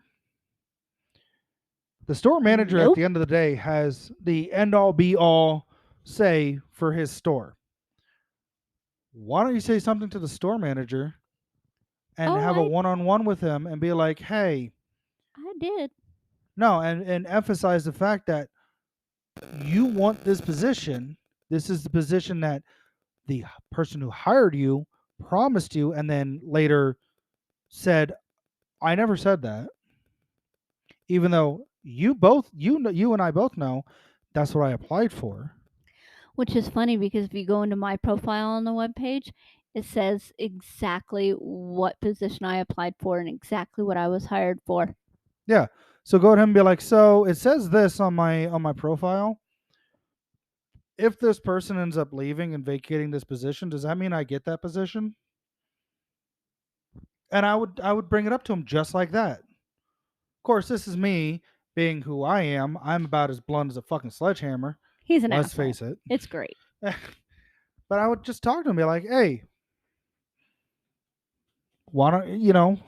The store manager at Nope. the end of the day has the end all be all say for his store. Why don't you say something to the store manager and Oh, have a one on one with him and be like, hey, I did. no, and emphasize the fact that you want this position. This is the position that the person who hired you promised you and then later said, I never said that. Even though you and I both know that's what I applied for. Which is funny because if you go into my profile on the webpage, it says exactly what position I applied for and exactly what I was hired for. Yeah. So go to him and be like, so it says this on my profile. If this person ends up leaving and vacating this position, does that mean I get that position? And I would bring it up to him just like that. Of course, this is me being who I am. I'm about as blunt as a fucking sledgehammer. He's an Let's asshole. face it. It's great. But I would just talk to him, be like, hey, why don't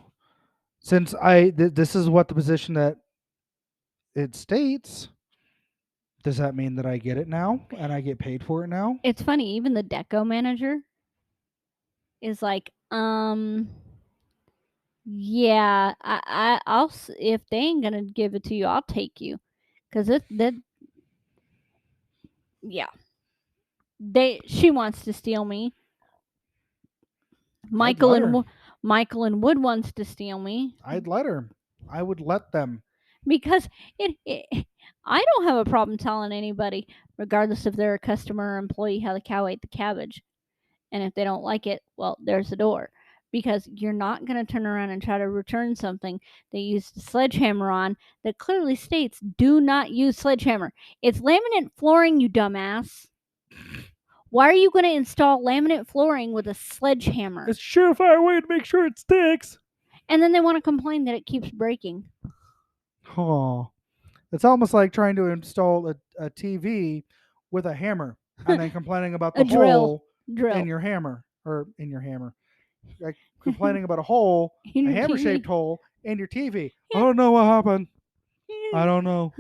since this is what the position that it states, does that mean that I get it now and I get paid for it now? It's funny, even the deco manager is like, yeah, I'll if they ain't gonna give it to you, I'll take you, because yeah, she wants to steal me. I'd Michael let and her. Michael and Wood wants to steal me I'd let her. I would let them. because I don't have a problem telling anybody, regardless if they're a customer or employee, how the cow ate the cabbage, and if they don't like it, well, there's the door. Because you're not going to turn around and try to return something they used a sledgehammer on that clearly states do not use sledgehammer. It's laminate flooring, you dumbass. Why are you going to install laminate flooring with a sledgehammer? It's a surefire way to make sure it sticks. And then they want to complain that it keeps breaking. Oh, it's almost like trying to install a TV with a hammer and then complaining about A the drill. hole in Drill. your hammer or in your hammer. Like complaining about a hole, In a your hammer shaped TV. hole in your TV. I Yeah. don't know what happened. I don't know.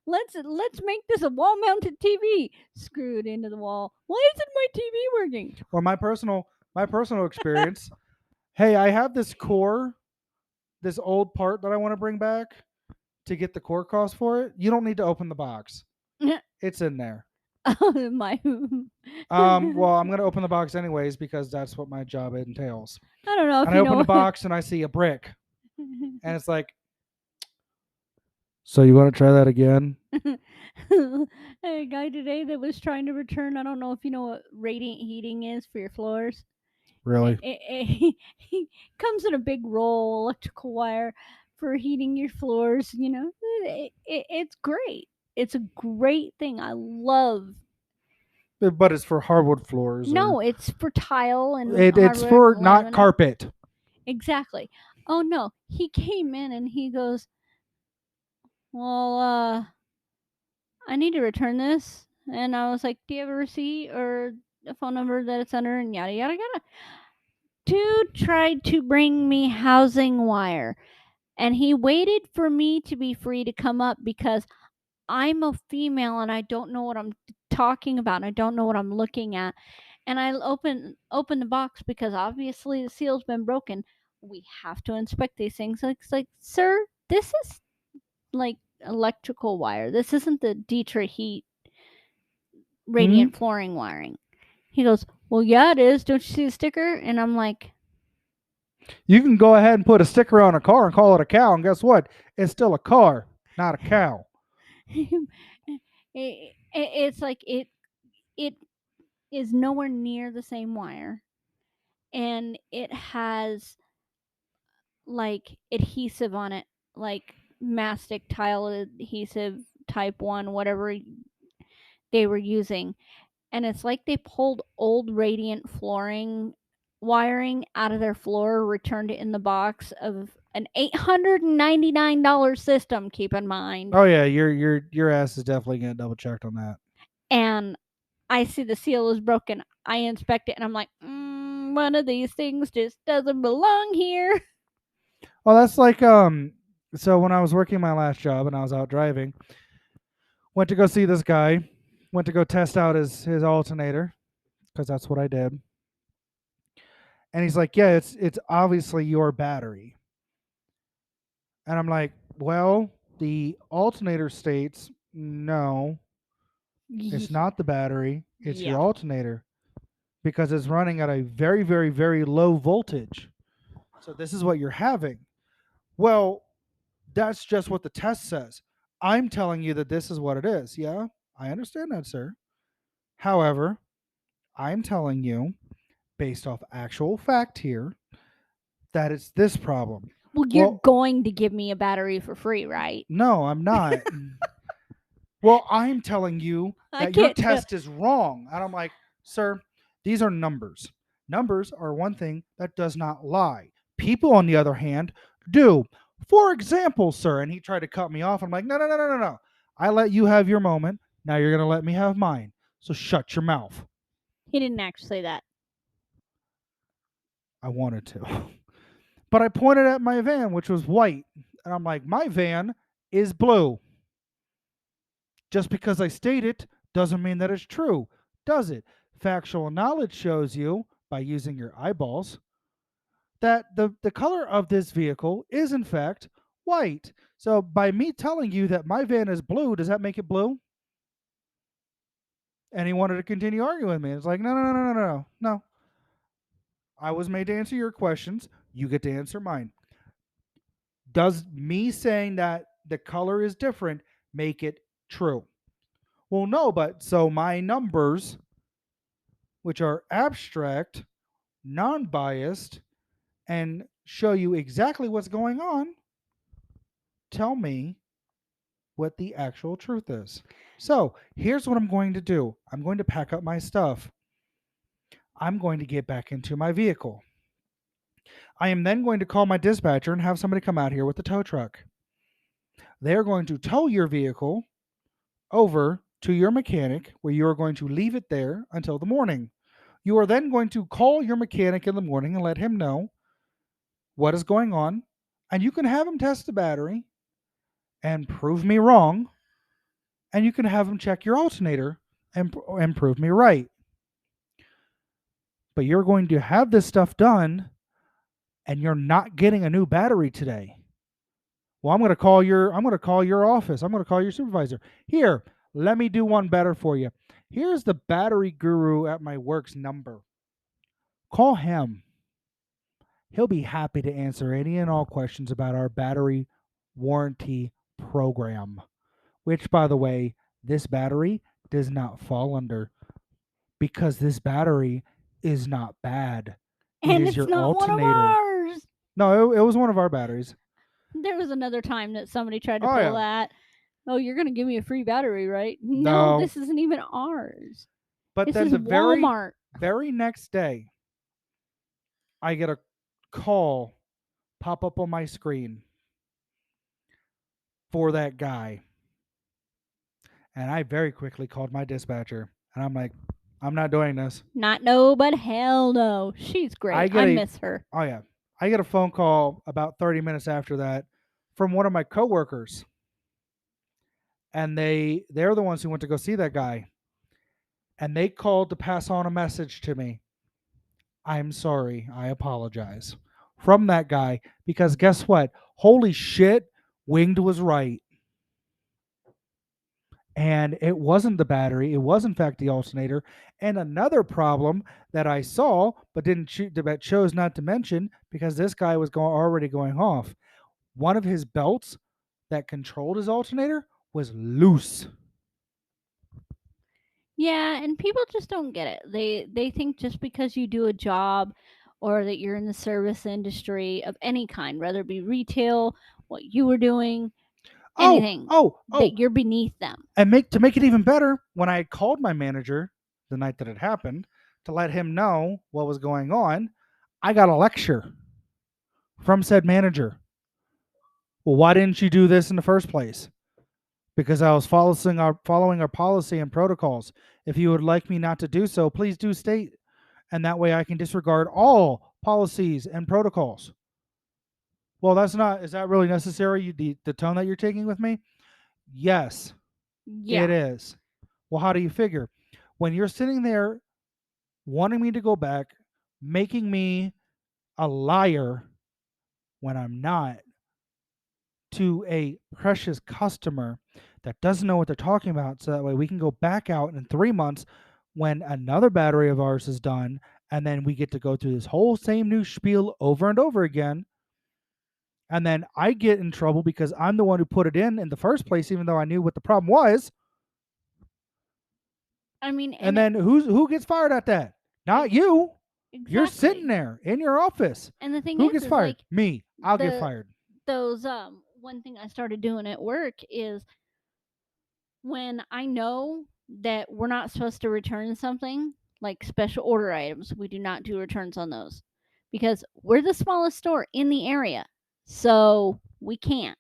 Let's make this a wall mounted TV. Screw it into the wall. Why isn't my TV working? Or my personal experience. Hey, I have this core, this old part that I want to bring back to get the core cost for it. You don't need to open the box. It's in there. Oh, my. Well, I'm gonna open the box anyways because that's what my job entails. I don't know if And I you open the know. box and I see a brick, and it's like, so you want to try that again? A guy today that was trying to return. I don't know if you know what radiant heating is for your floors. Really? It comes in a big roll, electrical wire for heating your floors. You know, it's great. It's a great thing. I love. But it's for hardwood floors. No, it's for tile and It's hardwood, for not laminate. carpet. Exactly. Oh no, he came in and he goes, "Well, I need to return this." And I was like, "Do you have a receipt or a phone number that it's under?" And yada yada yada. Dude tried to bring me housing wire, and he waited for me to be free to come up because I'm a female and I don't know what I'm talking about. And I don't know what I'm looking at. And I open the box because obviously the seal's been broken. We have to inspect these things. It's like, sir, this is like electrical wire. This isn't the Dietrich Heat radiant flooring wiring. He goes, well, yeah, it is. Don't you see the sticker? And I'm like, You can go ahead and put a sticker on a car and call it a cow, and guess what? It's still a car, not a cow. it's like it is nowhere near the same wire, and it has like adhesive on it, like mastic tile adhesive type 1, whatever they were using. And it's like they pulled old radiant flooring wiring out of their floor, returned it in the box of an $899 system, keep in mind. Oh yeah, your ass is definitely getting double checked on that. And I see the seal is broken. I inspect it and I'm like, one of these things just doesn't belong here. Well, that's like so when I was working my last job and I was out driving, went to go see this guy, went to go test out his alternator because that's what I did. And he's like, "Yeah, it's obviously your battery." And I'm like, "Well, the alternator states no, it's not the battery, it's Yeah. your alternator because it's running at a very very very low voltage. So this is what you're having." Well, that's just what the test says. I'm telling you that this is what it is. Yeah, I understand that, sir. However, I'm telling you, based off actual fact here, that it's this problem. Well, you're Well- going to give me a battery for free, right? No, I'm not. Well, I'm telling you I that your can't tell- test is wrong. And I'm like, sir, these are numbers. Numbers are one thing that does not lie. People, on the other hand, do. For example, sir, and he tried to cut me off. I'm like, no, no, no, no, no, no. I let you have your moment. Now you're going to let me have mine. So shut your mouth. He didn't actually say that. I wanted to. But I pointed at my van, which was white. And I'm like, my van is blue. Just because I state it doesn't mean that it's true, does it? Factual knowledge shows you, by using your eyeballs, that the color of this vehicle is in fact white. So by me telling you that my van is blue, does that make it blue? And he wanted to continue arguing with me. It's like, no, no, no, no, no, no, no. I was made to answer your questions. You get to answer mine. Does me saying that the color is different make it true? Well, no, but so my numbers, which are abstract, non biased, and show you exactly what's going on, tell me what the actual truth is. So here's what I'm going to do. I'm going to pack up my stuff. I'm going to get back into my vehicle. I am then going to call my dispatcher and have somebody come out here with the tow truck. They're going to tow your vehicle over to your mechanic where you are going to leave it there until the morning. You are then going to call your mechanic in the morning and let him know what is going on, and you can have him test the battery and prove me wrong, and you can have him check your alternator and prove me right. But you're going to have this stuff done, and you're not getting a new battery today. Well, I'm going to call your office. I'm going to call your supervisor. Here, let me do one better for you. Here's the battery guru at my work's number. Call him. He'll be happy to answer any and all questions about our battery warranty program, which, by the way, this battery does not fall under because this battery is not bad. It And is it's your not one of alternator. ours. No, it was one of our batteries. There was another time that somebody tried to Oh, pull yeah. that. Oh, you're going to give me a free battery, right? No, No. this isn't even ours. But This then is the very, Walmart. very next day, I get a call pop up on my screen for that guy. And I very quickly called my dispatcher. And I'm like, I'm not doing this. Not no, but hell no. She's I great. get I a miss her. oh yeah. I get a phone call about 30 minutes after that from one of my coworkers. And they're the ones who went to go see that guy. And they called to pass on a message to me. I'm sorry. I apologize. From that guy because guess what? Holy shit, Winged was right. And it wasn't the battery, it was in fact the alternator. And another problem that I saw but but chose not to mention because this guy was already going off. One of his belts that controlled his alternator was loose. Yeah, and people just don't get it. They think just because you do a job or that you're in the service industry of any kind, whether it be retail, what you were doing, Oh, anything, oh, oh, that you're beneath them. and make it even better, when I called my manager the night that it happened to let him know what was going on, I got a lecture from said manager. Well, why didn't you do this in the first place? Because I was following our policy and protocols. If you would like me not to do so, please do state, and that way I can disregard all policies and protocols. Well, that's not. Is that really necessary? The tone that you're taking with me? Yes, Yeah. it is. Well, how do you figure? When you're sitting there wanting me to go back, making me a liar when I'm not, to a precious customer that doesn't know what they're talking about, so that way we can go back out in 3 months when another battery of ours is done, and then we get to go through this whole same new spiel over and over again. And then I get in trouble because I'm the one who put it in the first place, even though I knew what the problem was. I mean, And then who gets fired at that? Not you. You're sitting exactly. there in your office. And the thing Who gets is fired? like Me. I'll get the fired. those one thing I started doing at work is when I know that we're not supposed to return something, like special order items, we do not do returns on those because we're the smallest store in the area. So we can't.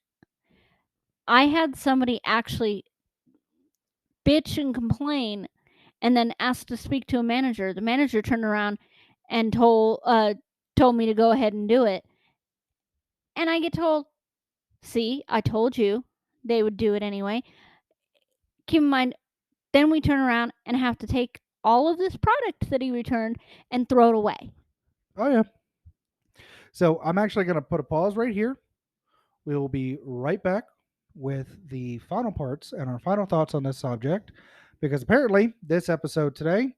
I had somebody actually bitch and complain and then ask to speak to a manager. The manager turned around and told me to go ahead and do it. And I get told, "See, I told you they would do it anyway." Keep in mind, then we turn around and have to take all of this product that he returned and throw it away. Oh yeah. So I'm actually going to put a pause right here. We will be right back with the final parts and our final thoughts on this subject, because apparently this episode today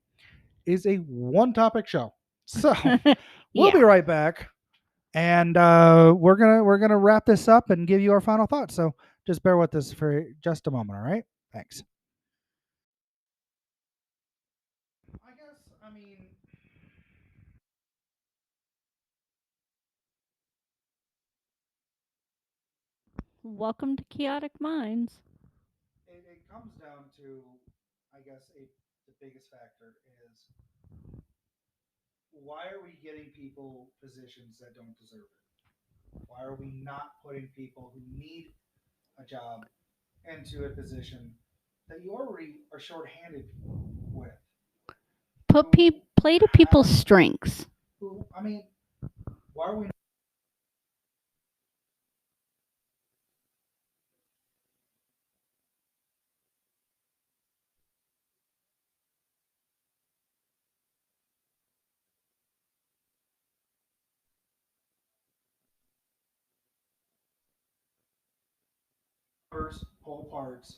is a one-topic show. So we'll Yeah. be right back, and we're gonna wrap this up and give you our final thoughts. So just bear with us for just a moment. All right? Thanks. I guess I mean Welcome to Chaotic Minds. it comes down to, I guess, the biggest factor is, why are we getting people positions that don't deserve it? Why are we not putting people who need a job into a position that you already are shorthanded with. Play to people's strengths. Who, I mean, why are we first pull parts,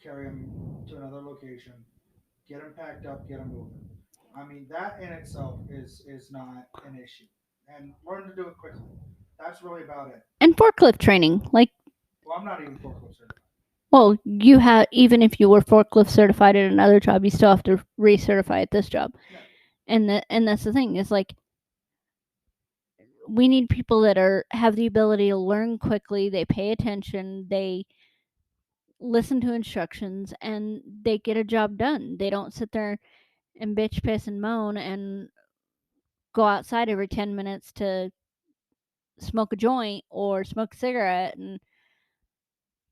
carry them to another location, get them packed up, get them moving? I mean, that in itself is not an issue, and learn to do it quickly. That's really about it. And forklift training. Like, Well, I'm not even forklift certified. well, you have, even if you were forklift certified at another job, you still have to recertify at this job. Yeah. And that's the thing, is like, we need people that have the ability to learn quickly, they pay attention, they listen to instructions, and they get a job done. They don't sit there and bitch, piss, and moan and go outside every 10 minutes to smoke a joint or smoke a cigarette and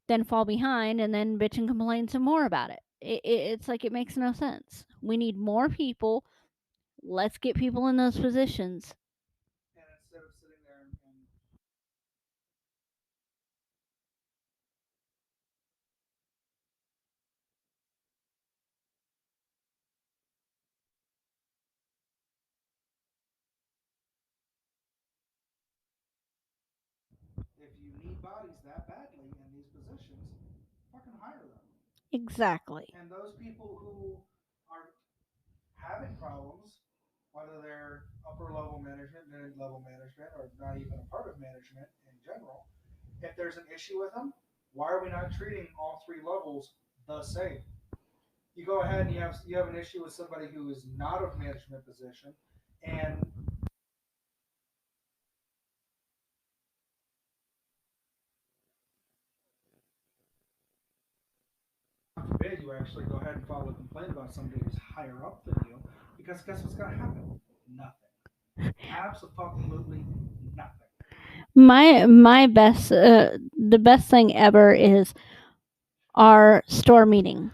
then fall behind and then bitch and complain some more about it. It's like, it makes no sense. We need more people. Let's get people in those positions. And instead of sitting there and if you need bodies that badly in these positions, fucking hire them. Exactly. And those people who are having problems, whether they're upper level management, mid level management, or not even a part of management in general, if there's an issue with them, why are we not treating all three levels the same? You go ahead and you have an issue with somebody who is not of management position, and God forbid you actually go ahead and file a complaint about somebody who's higher up than you, because guess what's going to happen? Nothing. Absolutely nothing. My best, the best thing ever is our store meeting.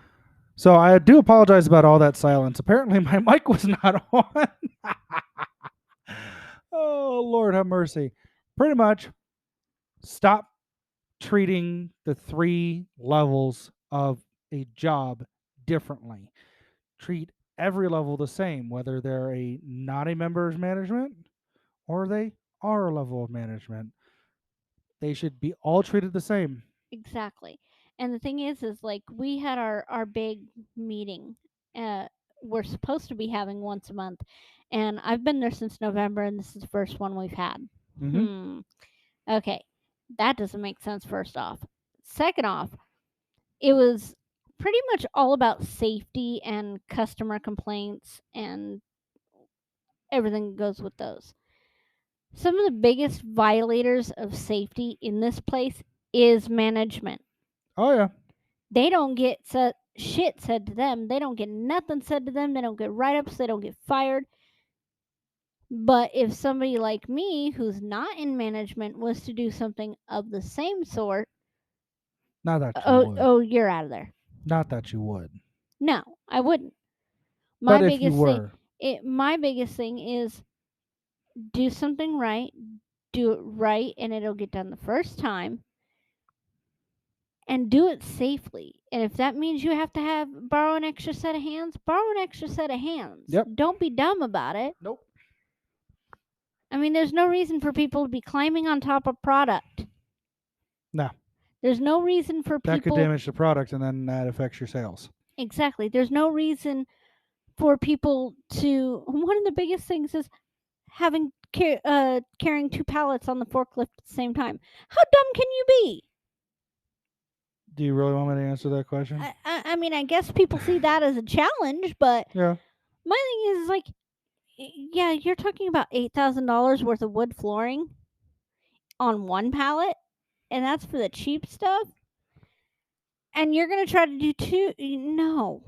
So I do apologize about all that silence. Apparently my mic was not on. Oh Lord have mercy. Pretty much stop treating the three levels of a job differently. Treat every level the same, whether they're a not a member of management or they are a level of management. They should be all treated the same. Exactly. And the thing is like, we had our big meeting. Uh, we're supposed to be having once a month, and I've been there since November, and this is the first one we've had. Mm-hmm. Okay, that doesn't make sense. First off, second off, it was pretty much all about safety and customer complaints and everything that goes with those. Some of the biggest violators of safety in this place is management. Oh yeah. They don't get shit said to them. They don't get nothing said to them. They don't get write ups. They don't get fired. But if somebody like me, who's not in management, was to do something of the same sort, Not that you would. oh, you're out of there. Not that you would. No, I wouldn't. But if you were, My biggest thing is, do something right, do it right, and it'll get done the first time, and do it safely. And if that means you have to borrow an extra set of hands, borrow an extra set of hands. Yep. Don't be dumb about it. Nope. I mean, there's no reason for people to be climbing on top of product. No. There's no reason for people. That could damage the product, and then that affects your sales. Exactly. There's no reason for people to. One of the biggest things is having carrying two pallets on the forklift at the same time. How dumb can you be? Do you really want me to answer that question? I mean, I guess people see that as a challenge, but Yeah. my thing is like, yeah, you're talking about $8,000 worth of wood flooring on one pallet, and that's for the cheap stuff. And you're gonna try to do two? No.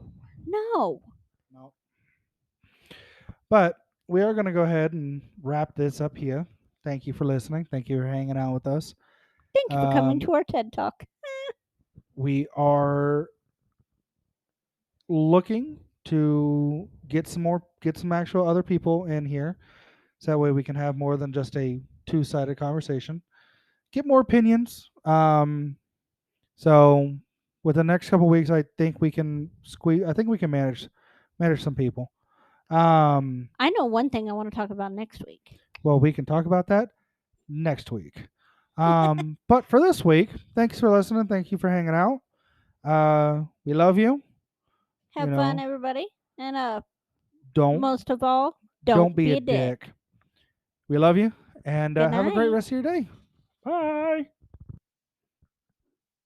No. But we are going to go ahead and wrap this up here. Thank you for listening. Thank you for hanging out with us. Thank you for coming to our TED Talk. We are looking to get some actual other people in here, so that way we can have more than just a two-sided conversation. Get more opinions. So with the next couple weeks, I think we can squeeze. I think we can manage some people. I know one thing I want to talk about next week. Well, we can talk about that next week. But for this week, thanks for listening. Thank you for hanging out. We love you. Have You fun, know, everybody, and Don't most of all, don't be a dick. We love you, and Good have a great night. rest of your day. Bye.